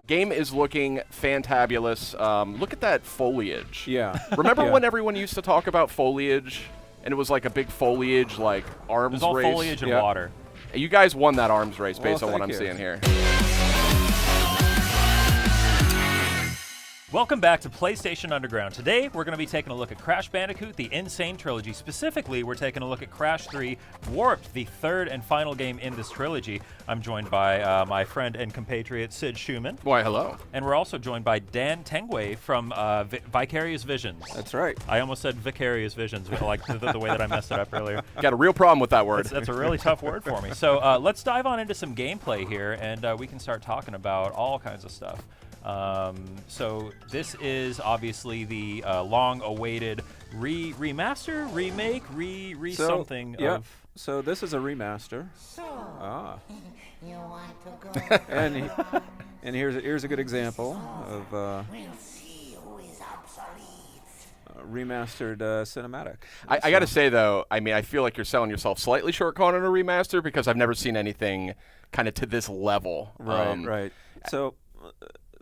Game is looking fantabulous. Look at that foliage. Yeah. Remember Yeah. when everyone used to talk about foliage, and it was like a big foliage, like arms It's all race? foliage and Yeah. water. You guys won that arms race based Well, on what I'm thank you. seeing here. Welcome back to PlayStation Underground. Today, we're going to be taking a look at Crash Bandicoot, the Insane Trilogy. Specifically, we're taking a look at Crash 3 Warped, the third and final game in this trilogy. I'm joined by my friend and compatriot, Sid Schumann. Why, hello. And we're also joined by Dan Tengway from Vicarious Visions. That's right. I almost said Vicarious Visions, with like the way that I messed it up earlier. Got a real problem with that word. That's a really tough word for me. So let's dive on into some gameplay here, and we can start talking about all kinds of stuff. So this is obviously the long-awaited remaster, remake, something yeah. of. So this is a remaster. You want to go? And here's a good example of We'll see who is obsolete. remastered cinematic. I got to say, though, I mean, I feel like you're selling yourself slightly short calling it a remaster because I've never seen anything kind of to this level. Right.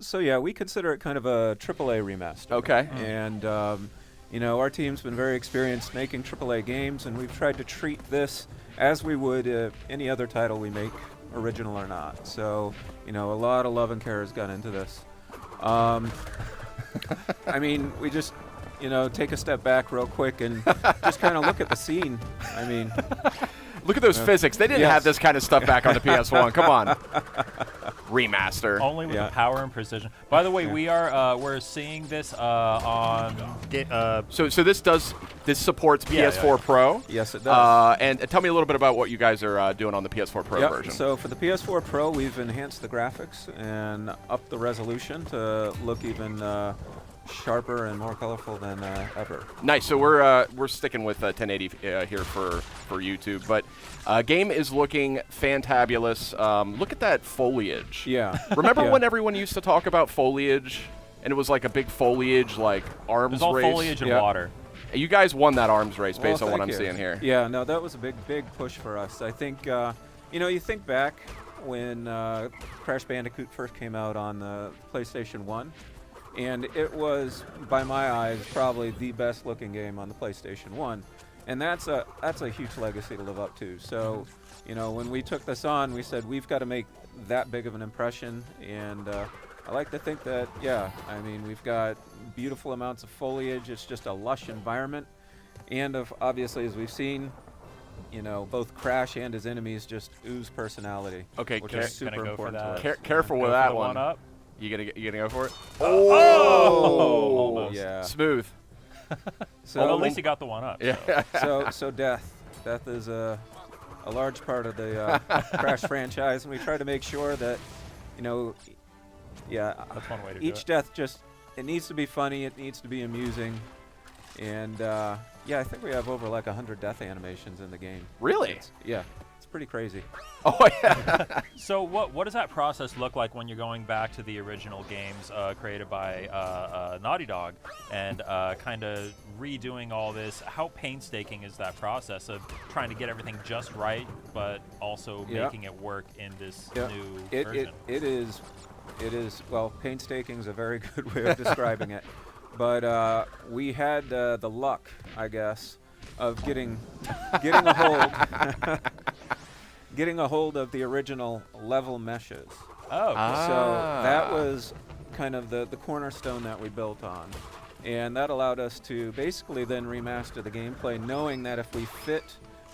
So yeah, we consider it kind of a AAA remaster. Okay. And our team's been very experienced making AAA games, and we've tried to treat this as we would any other title we make, original or not. So a lot of love and care has gone into this. I mean, we just take a step back real quick and just kind of look at the scene. I mean, Look at those physics. They didn't Yes. have this kind of stuff back on the PS1. Come on. Remaster. Only with Yeah. the power and precision. By the way, we're seeing this on. So this supports Yeah, PS4 yeah. Pro. yes, it does. And tell me a little bit about what you guys are doing on the PS4 Pro Yep. version. So for the PS4 Pro, we've enhanced the graphics and upped the resolution to look even sharper and more colorful than ever. Nice. So we're sticking with 1080 here for YouTube, but game is looking fantabulous. Look at that foliage. Yeah. Remember Yeah. when everyone used to talk about foliage, and it was like a big foliage, like arms It's all race? foliage and Yeah. water. You guys won that arms race Well, based on what I'm thank you. seeing here. Yeah, no, that was a big push for us. I think, you think back when Crash Bandicoot first came out on the PlayStation 1, and it was, by my eyes, probably the best looking game on the PlayStation 1. And that's a huge legacy to live up to. So, when we took this on, we said we've got to make that big of an impression. And I like to think that, I mean, we've got beautiful amounts of foliage. It's just a lush environment. And obviously, as we've seen, both Crash and his enemies just ooze personality. Okay, which Gonna is super go for important to that. us. Careful Go with for that the one. up. You gonna go for it? Oh! Almost. Yeah. Smooth. So, Although at least he got the one up. Yeah. so death is a large part of the Crash franchise, and we try to make sure that That's one way to do each it. death it needs to be funny, it needs to be amusing, and I think we have over like 100 death animations in the game. Really? It's pretty crazy. Oh yeah. So what does that process look like when you're going back to the original games created by Naughty Dog and kind of redoing all this? How painstaking is that process of trying to get everything just right, but also Yeah. making it work in this Yeah. new version? It is, well, painstaking is a very good way of describing it. But we had the luck, I guess, of getting a hold getting a hold of the original level meshes. Oh, So that was kind of the cornerstone that we built on. And that allowed us to basically then remaster the gameplay, knowing that if we fit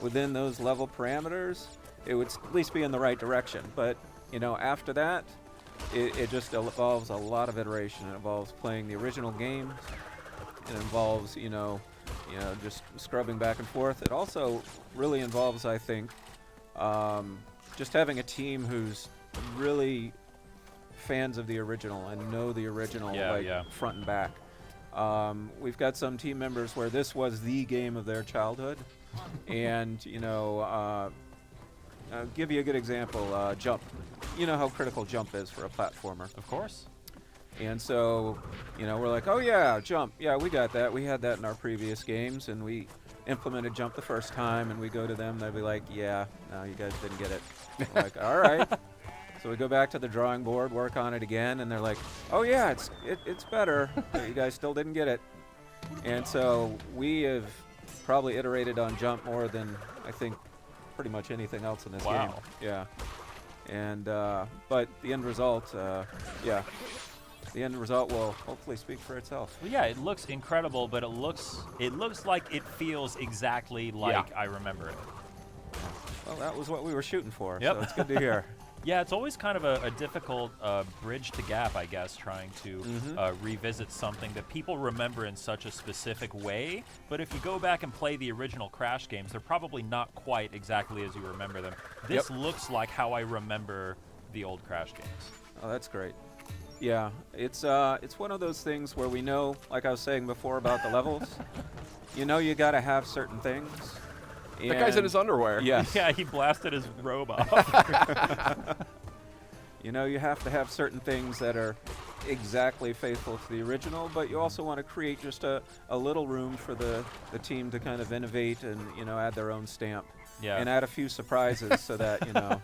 within those level parameters, it would at least be in the right direction. But, after that, it just involves a lot of iteration. It involves playing the original games. It involves, just scrubbing back and forth. It also really involves, I think, just having a team who's really fans of the original and know the original front and back. We've got some team members where this was the game of their childhood. And, I'll give you a good example, Jump. You know how critical Jump is for a platformer. of course. And so, we're like, oh yeah, Jump. Yeah, we got that. We had that in our previous games, and we implemented Jump the first time, and we go to them, they'll be like, yeah, no, you guys didn't get it. We're like, all right. So we go back to the drawing board, work on it again, and they're like, "Oh yeah, it's better. But you guys still didn't get it." And so we have probably iterated on Jump more than I think pretty much anything else in this game. Wow. Yeah. And but the end result, yeah, the end result will hopefully speak for itself. Well, yeah, it looks incredible, but it looks like it feels exactly like I remember it. Well, that was what we were shooting for. Yep. So it's good to hear. Yeah, it's always kind of a difficult bridge to gap, I guess, trying to revisit something that people remember in such a specific way. But if you go back and play the original Crash games, they're probably not quite exactly as you remember them. This looks like how I remember the old Crash games. Oh, that's great. Yeah, it's one of those things where we know, like I was saying before about the levels, you know you got to have certain things. That guy's in his underwear. Yes. Yeah, he blasted his robe off. You know, you have to have certain things that are exactly faithful to the original, but you also want to create just a little room for the team to kind of innovate and, you know, add their own stamp. Yeah. And add a few surprises so that, you know.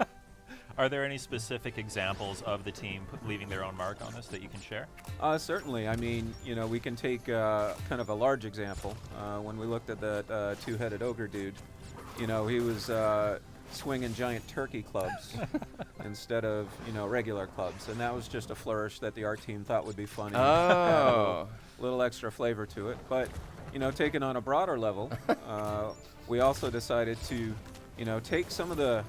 Are there any specific examples of the team leaving their own mark on this that you can share? Certainly. I mean, you know, we can take kind of a large example. When we looked at the two-headed ogre dude, you know, he was swinging giant turkey clubs instead of, you know, regular clubs. And that was just a flourish that the art team thought would be funny. Oh. A little extra flavor to it. But, you know, taken on a broader level, we also decided to, you know, take some of the,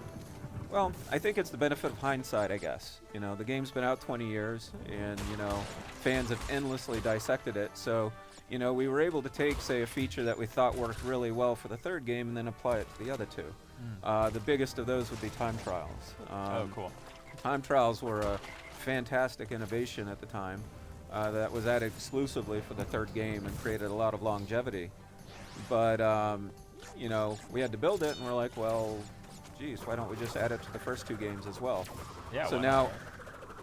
well, I think it's the benefit of hindsight, I guess. You know, the game's been out 20 years, and, you know, fans have endlessly dissected it. So, you know, we were able to take, say, a feature that we thought worked really well for the third game and then apply it to the other two. The biggest of those would be time trials. Oh, cool. Time trials were a fantastic innovation at the time that was added exclusively for the third game and created a lot of longevity. But, you know, we had to build it, and we're like, well, geez, why don't we just add it to the first two games as well? Yeah. So now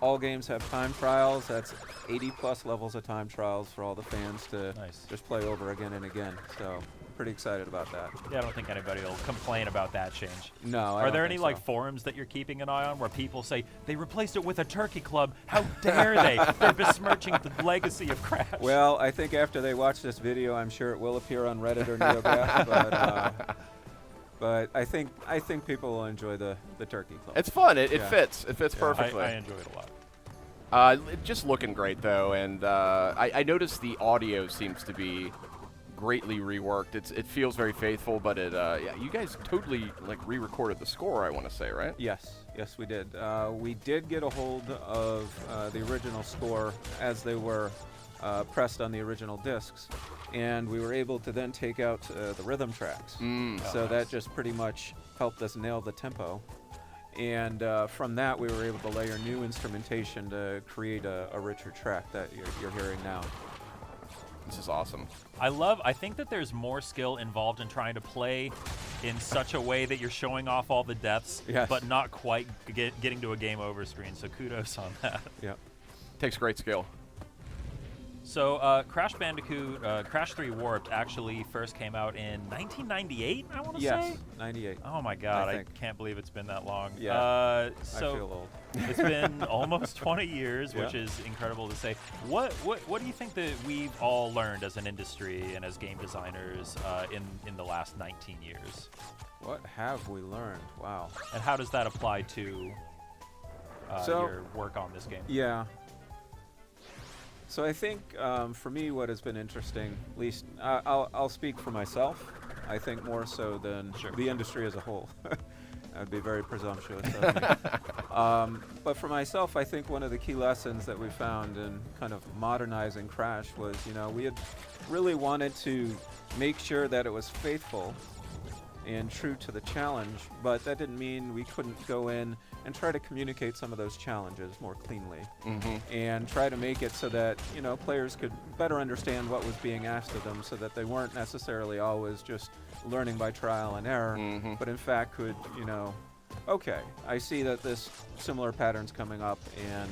all games have time trials. That's 80+ levels of time trials for all the fans to just play over again and again. So pretty excited about that. Yeah, I don't think anybody will complain about that change. No, I Are don't there think any so. like forums that you're keeping an eye on where people say they replaced it with a turkey club? How dare they? They're besmirching the legacy of Crash. Well, I think after they watch this video, I'm sure it will appear on Reddit or NeoGAF, but I think people will enjoy the turkey club. It's fun. It fits. It fits perfectly. I enjoy it a lot. Just looking great though, and I noticed the audio seems to be greatly reworked. It feels very faithful, but yeah, you guys totally like re-recorded the score, I want to say, right? Yes, we did. We did get a hold of the original score as they were pressed on the original discs, and we were able to then take out the rhythm tracks. So that just pretty much helped us nail the tempo. And from that, we were able to layer new instrumentation to create a richer track that you're hearing now. This is awesome. I think that there's more skill involved in trying to play in such a way that you're showing off all the deaths, but not quite getting to a game over screen. So kudos on that. Yep. Takes great skill. So Crash Bandicoot, Crash 3 Warped actually first came out in 1998, I want to say? Yes, 98. Oh my god, I can't believe it's been that long. Yeah, so I feel old. It's been almost 20 years, which is incredible to say. What do you think that we've all learned as an industry and as game designers in the last 19 years? What have we learned? Wow. And how does that apply to your work on this game? Yeah. So I think for me what has been interesting, at least I'll speak for myself, I think more so than the industry as a whole. That would be very presumptuous of me. But for myself, I think one of the key lessons that we found in kind of modernizing Crash was, you know, we had really wanted to make sure that it was faithful and true to the challenge, but that didn't mean we couldn't go in and try to communicate some of those challenges more cleanly and try to make it so that, you know, players could better understand what was being asked of them so that they weren't necessarily always just learning by trial and error, but in fact could, you know, okay, I see that this similar pattern's coming up and,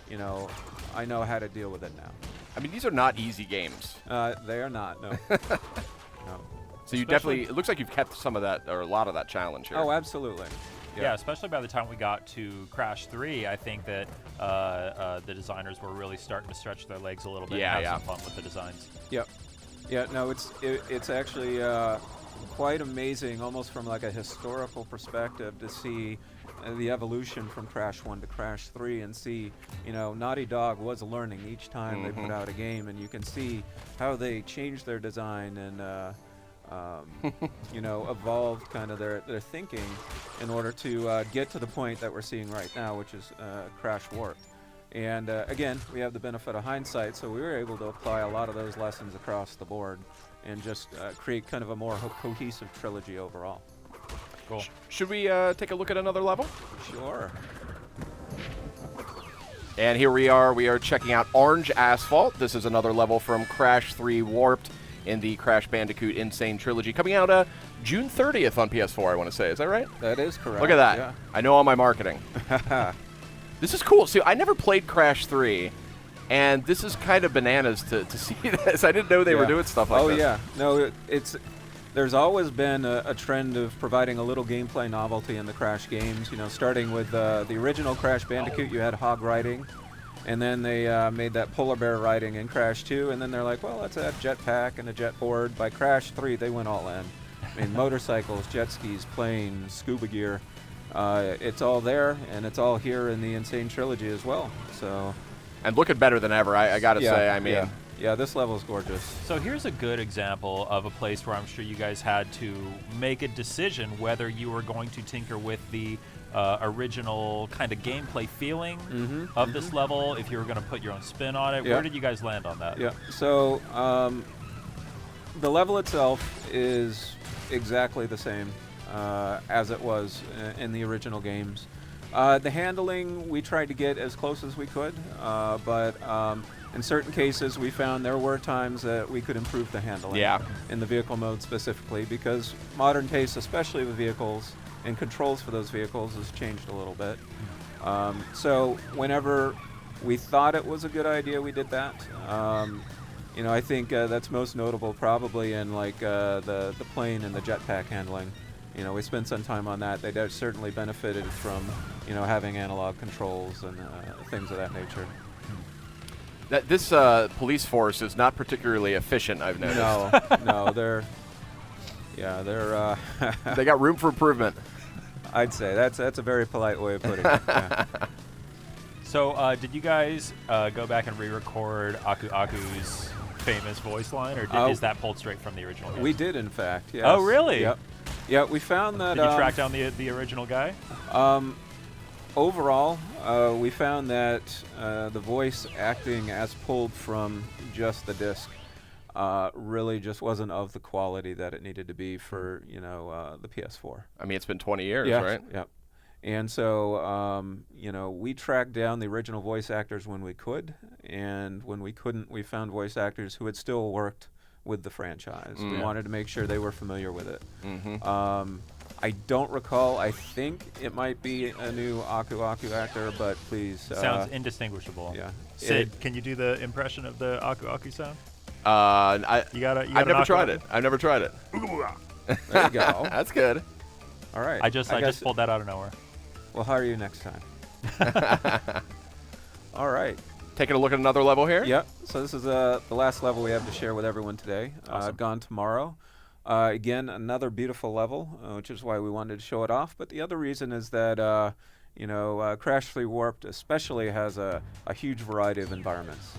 you know, I know how to deal with it now. I mean, these are not easy games. They are not, no. No. So you definitely, it looks like you've kept some of that, or a lot of that challenge here. Oh, absolutely. Yeah, especially by the time we got to Crash 3, I think that the designers were really starting to stretch their legs a little bit and have some fun with the designs. Yep. Yeah, no, it's actually quite amazing, almost from like a historical perspective, to see the evolution from Crash 1 to Crash 3 and see, Naughty Dog was learning each time they put out a game, and you can see how they changed their design and evolved kind of their thinking in order to get to the point that we're seeing right now, which is Crash Warped. And again, we have the benefit of hindsight, so we were able to apply a lot of those lessons across the board and just create kind of a more cohesive trilogy overall. Cool. Should we take a look at another level? Sure. And here we are. We are checking out Orange Asphalt. This is another level from Crash 3 Warped in the Crash Bandicoot N Sane Trilogy, coming out June 30th on PS4, I want to say. Is that right? That is correct. Look at that. Yeah. I know all my marketing. This is cool. See, I never played Crash 3, and this is kind of bananas to see this. I didn't know they were doing stuff like this. Oh, yeah. No, there's always been a trend of providing a little gameplay novelty in the Crash games. Starting with the original Crash Bandicoot, you had hog riding, and then they made that polar bear riding in Crash 2, and then they're like, well, let's add jetpack and a jet board. By Crash 3, they went all in. I mean, motorcycles, jet skis, planes, scuba gear. It's all there, and it's all here in the Insane Trilogy as well. So, and looking better than ever, I gotta say. I mean, yeah, this level's gorgeous. So here's a good example of a place where I'm sure you guys had to make a decision whether you were going to tinker with the original kind of gameplay feeling of this level, if you were going to put your own spin on it. Where did you guys land on that? Yeah. So the level itself is exactly the same as it was in the original games. The handling, we tried to get as close as we could, but in certain cases we found there were times that we could improve the handling in the vehicle mode specifically, because modern tastes, especially with vehicles and controls for those vehicles, has changed a little bit. So whenever we thought it was a good idea, we did that. I think that's most notable probably in like the plane and the jetpack handling. We spent some time on that. They certainly benefited from, having analog controls and things of that nature. This police force is not particularly efficient, I've noticed. No, they're they got room for improvement. I'd say that's a very polite way of putting it. Yeah. So, did you guys go back and re-record Aku Aku's famous voice line, or is that pulled straight from the original game? We did, in fact. Yes. Oh, really? Yep. Yeah, we found that. Did you track down the original guy? Overall, we found that the voice acting as pulled from just the disc really just wasn't of the quality that it needed to be for the PS4. I mean, it's been 20 years, right? Yep. And so we tracked down the original voice actors when we could, and when we couldn't, we found voice actors who had still worked with the franchise. We wanted to make sure they were familiar with it. I don't recall. I think it might be a new Aku Aku actor, but please. Sounds indistinguible. Yeah. Sid, can you do the impression of the Aku Aku sound? I've never tried it. I've never tried it. There you go. That's good. All right. I just pulled that out of nowhere. We'll hire you next time. All right. Taking a look at another level here? Yep. So this is the last level we have to share with everyone today. Awesome. Gone Tomorrow. Again, another beautiful level, which is why we wanted to show it off. But the other reason is that, Crash 3 Warped especially has a huge variety of environments.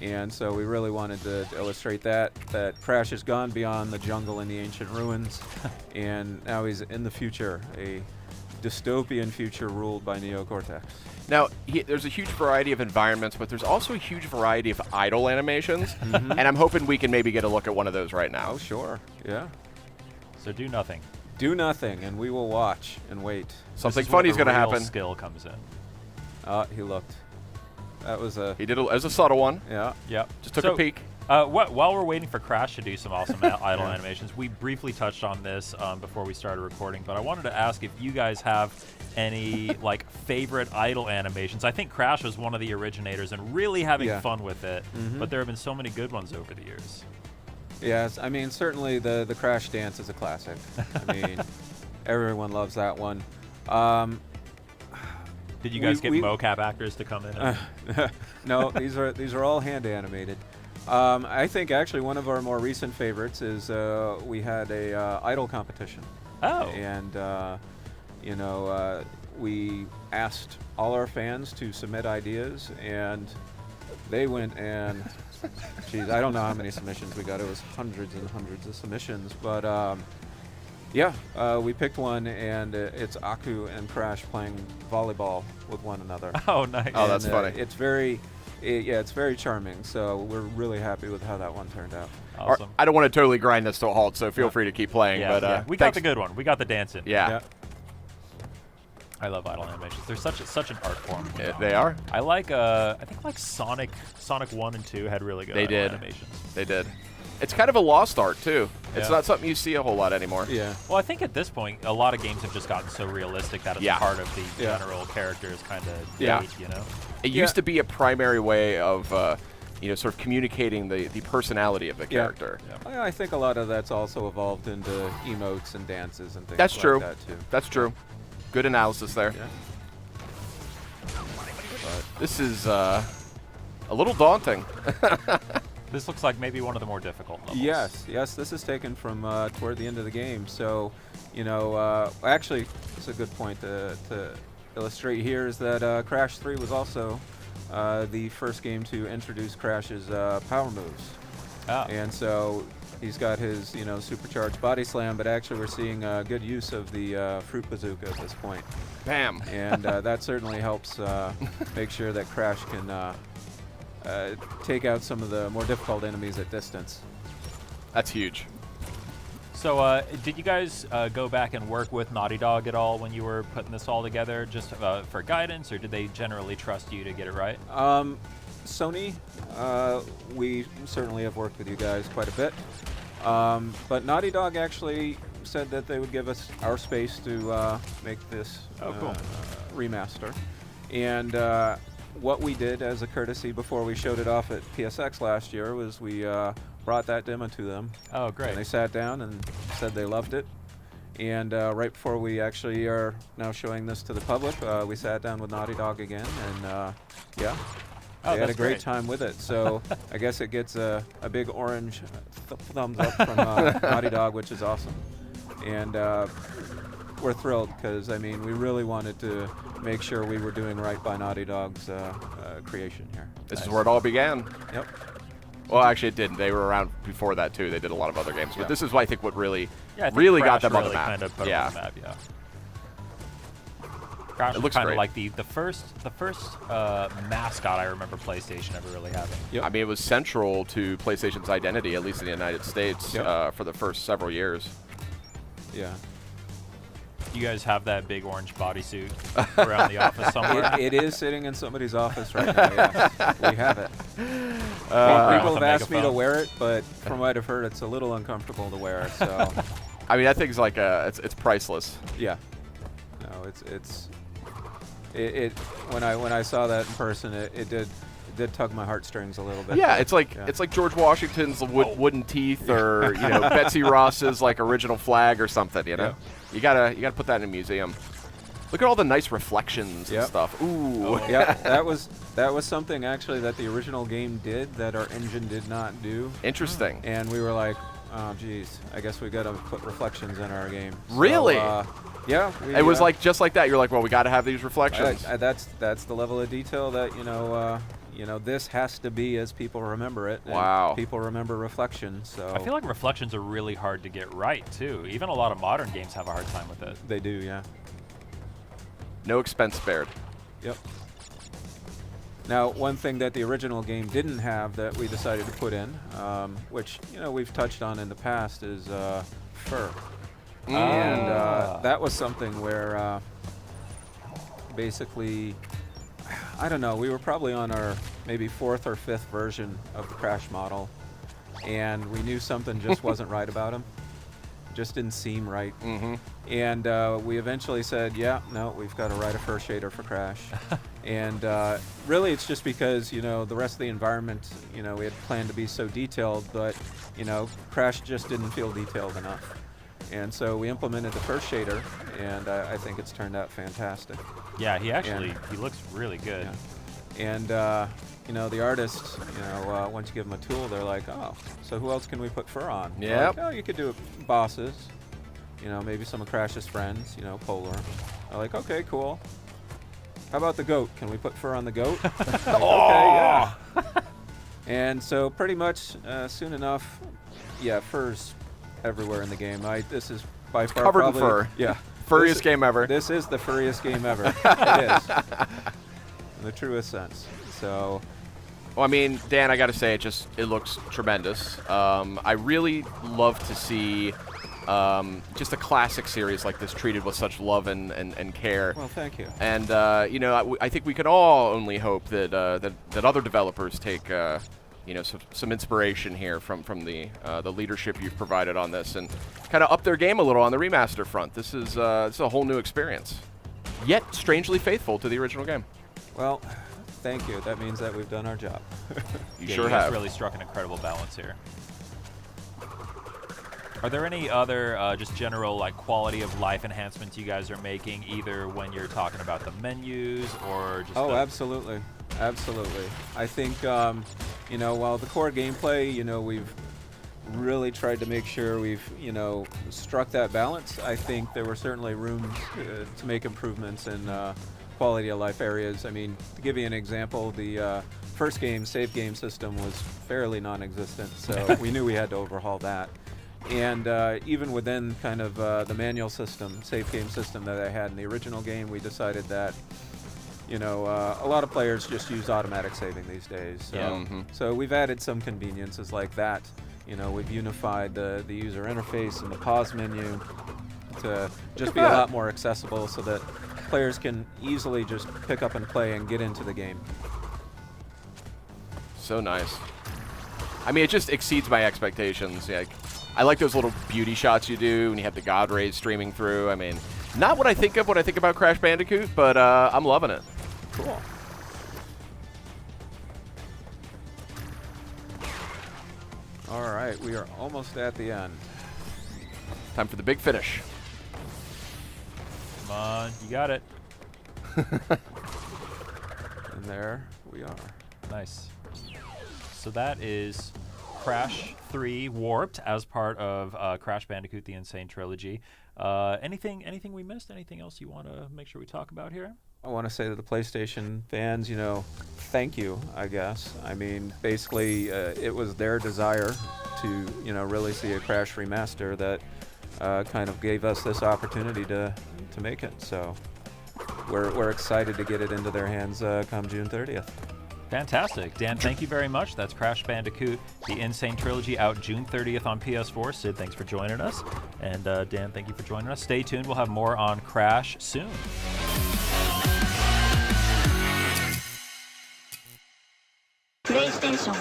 And so we really wanted to illustrate that Crash has gone beyond the jungle and the ancient ruins, and now he's in the future, a dystopian future ruled by Neo-Cortex. Now, there's a huge variety of environments, but there's also a huge variety of idle animations, and I'm hoping we can maybe get a look at one of those right now. Oh, sure. Yeah. So do nothing. Do nothing, and we will watch and wait. Something funny's going to happen. Skill comes in. He looked. That was He did as a subtle one. Yeah. Yep. Just took a peek. While we're waiting for Crash to do some awesome idle animations, we briefly touched on this before we started recording, but I wanted to ask if you guys have any favorite idle animations. I think Crash was one of the originators and really having fun with it, but there have been so many good ones over the years. Yes, I mean, certainly the Crash dance is a classic. I mean, everyone loves that one. Did you guys get we- mocap actors to come in? And No, these are all hand animated. I think actually one of our more recent favorites is we had a idol competition. oh, And we asked all our fans to submit ideas, and they went and, geez, I don't know how many submissions we got. It was hundreds and hundreds of submissions, but yeah, we picked one, and it's Aku and Crash playing volleyball with one another. oh, nice. Oh, that's And, funny. It's very, it's very charming. So we're really happy with how that one turned out. Awesome. I don't want to totally grind this to a halt, so feel Yeah. free to keep playing. Yeah, but we got thanks. the good one. We got the dancing. Yeah, I love idle animations. They're such an art form. they are. I like I think like Sonic 1 and 2 had really good They idle did. animations. They did. It's kind of a lost art too. It's Yeah. not something you see a whole lot anymore. Yeah. Well, I think at this point, a lot of games have just gotten so realistic that it's Yeah. part of the Yeah. general character's kind of Yeah. you know? It Yeah. used to be a primary way of, sort of communicating the personality of the Yeah. character. Well, I think a lot of that's also evolved into emotes and dances and things That's like true. that too. That's true. Good analysis there. Yeah. This is a little daunting. This looks like maybe one of the more difficult levels. Yes, this is taken from toward the end of the game. So, actually, it's a good point to illustrate here is that Crash 3 was also the first game to introduce Crash's power moves. Ah. And so he's got his, supercharged body slam, but actually we're seeing good use of the fruit bazooka at this point. Bam. And that certainly helps make sure that Crash can take out some of the more difficult enemies at distance. That's huge. So, did you guys go back and work with Naughty Dog at all when you were putting this all together, just for guidance, or did they generally trust you to get it right? Sony, we certainly have worked with you guys quite a bit. But Naughty Dog actually said that they would give us our space to make this Oh, cool. remaster. And what we did as a courtesy before we showed it off at PSX last year was we brought that demo to them. Oh, great. And they sat down and said they loved it. And right before we actually are now showing this to the public, we sat down with Naughty Dog again, and yeah, Oh, they had a that's great great. time with it. So I guess it gets a big orange thumbs up from Naughty Dog, which is awesome. And we're thrilled because, I mean, we really wanted to make sure we were doing right by Naughty Dog's creation here. This is where it all began. Yep. Well, actually, it didn't. They were around before that too. They did a lot of other games, but Yeah. this is, I think, what really, Yeah, I think really Crash got them on the really map. Kind of put Yeah. them on the map, yeah. Crash It was looks kind of great. like the first mascot I remember PlayStation ever really having. Yep. I mean, it was central to PlayStation's identity, at least in the United States, Yep. for the first several years. Yeah. You guys have that big orange bodysuit around the office somewhere? It is sitting in somebody's office right now, yes. We have it. With People a have asked me to megaphone. wear it, but from what I've heard, it's a little uncomfortable to wear. So, I mean, that thing's like it's priceless. yeah, no, it. When I saw that in person, it did tug my heartstrings a little bit. Yeah, it's like Yeah. it's like George Washington's wooden teeth, or Betsy Ross's like original flag or something. Yeah. You gotta put that in a museum. Look at all the nice reflections and Yep. stuff. Ooh. Yeah, that was something actually that the original game did that our engine did not do, Interesting. and we were like, oh, geez, I guess we got to put reflections in our game. So, Really? yeah. It was like just like that. You're like, well, we got to have these reflections. That's the level of detail that this has to be as people remember it. and Wow. People remember reflections, so I feel like reflections are really hard to get right, too. Even a lot of modern games have a hard time with it. they do. Yeah. No expense spared. Yep. Now, one thing that the original game didn't have that we decided to put in, which we've touched on in the past, is fur. And that was something where basically, I don't know, we were probably on our maybe 4th or 5th version of the Crash model, and we knew something just wasn't right about him. Just didn't seem right. Mm-hmm. And we eventually said, yeah, no, we've got to write a fur shader for Crash. And really it's just because, the rest of the environment, we had planned to be so detailed, but, Crash just didn't feel detailed enough. And so we implemented the first shader, and I think it's turned out fantastic. Yeah, he looks really good. Yeah. And you know, the artists, you know, once you give them a tool, they're like, oh, so who else can we put fur on? Yep. Like, oh, you could do bosses, you know, maybe some of Crash's friends, you know, Polar. They're like, okay, cool. How about the goat? Can we put fur on the goat? Like, okay, yeah. And so pretty much soon enough, yeah, fur's everywhere in the game. This is by far Covered in probably, fur. Yeah. Furriest game ever. This is the furriest game ever. It is. In the truest sense. So, well, I mean, Dan, I got to say, it looks tremendous. I really love to see just a classic series like this treated with such love and care. well, thank you. And you know, I think we can all only hope that that other developers take you know, some inspiration here from the leadership you've provided on this, and kind of up their game a little on the remaster front. This is a whole new experience, yet strangely faithful to the original game. Well, thank you. That means that we've done our job. You Yeah, sure you guys have. really struck an incredible balance here. Are there any other just general like quality of life enhancements you guys are making, either when you're talking about the menus or just? Oh, absolutely, absolutely. I think you know, while the core gameplay, you know, we've really tried to make sure we've, you know, struck that balance. I think there were certainly room to make improvements in quality of life areas. I mean, to give you an example, the first game save game system was fairly non-existent, so we knew we had to overhaul that. And even within kind of the manual system, save game system that I had in the original game, we decided that, you know, a lot of players just use automatic saving these days. So, Yeah. so we've added some conveniences like that. You know, we've unified the user interface and the pause menu to just be a lot more accessible so that players can easily just pick up and play and get into the game. So nice. I mean, it just exceeds my expectations. Yeah, I like those little beauty shots you do, and you have the God rays streaming through. I mean, not what I think of when I think about Crash Bandicoot, but I'm loving it. Cool. All right, we are almost at the end. Time for the big finish. Come on, you got it. And there we are. Nice. So that is Crash 3 Warped as part of Crash Bandicoot the Insane Trilogy. Anything we missed? Anything else you want to make sure we talk about here? I want to say to the PlayStation fans, you know, thank you, I guess. I mean, basically, it was their desire to, you know, really see a Crash remaster that kind of gave us this opportunity to make it. So we're excited to get it into their hands come June 30th. Fantastic. Dan, thank you very much. That's Crash Bandicoot, the Insane Trilogy, out June 30th on PS4. Sid, thanks for joining us. And Dan, thank you for joining us. Stay tuned. We'll have more on Crash soon. PlayStation